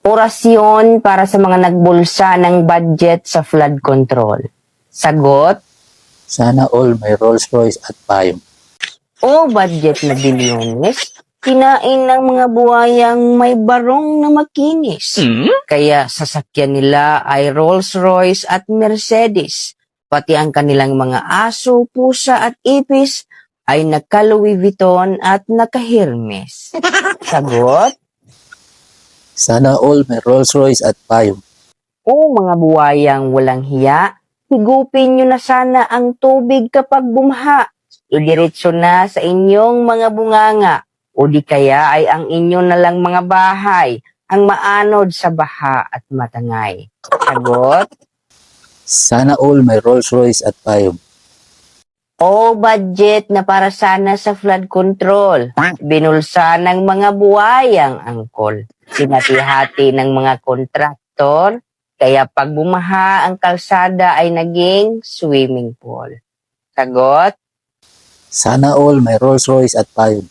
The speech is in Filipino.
Orasyon para sa mga nagbulsa ng budget sa flood control. Sagot, Sana all may Rolls Royce at payong. o budget na bilyones, kinain ng mga buhayang may barong na makinis. Kaya sasakyan nila ay Rolls Royce at Mercedes. Pati ang kanilang mga aso, pusa at ipis ay naka-Louis Vuitton at naka-Hermes. Sagot, Sana all may Rolls Royce at payong. o mga buwayang walang hiya, higupin nyo na sana ang tubig kapag bumha. Idiretso na sa inyong mga bunganga o di kaya ay ang inyo na lang mga bahay ang maanod sa baha at matangay. Sagot, Sana all may Rolls Royce at payong. o budget na para sana sa flood control. Binulsa ng mga buwayang angkol. Sinati-hati ng mga kontraktor. Kaya pag bumaha ang kalsada ay naging swimming pool. Sagot, Sana all may Rolls Royce at payong.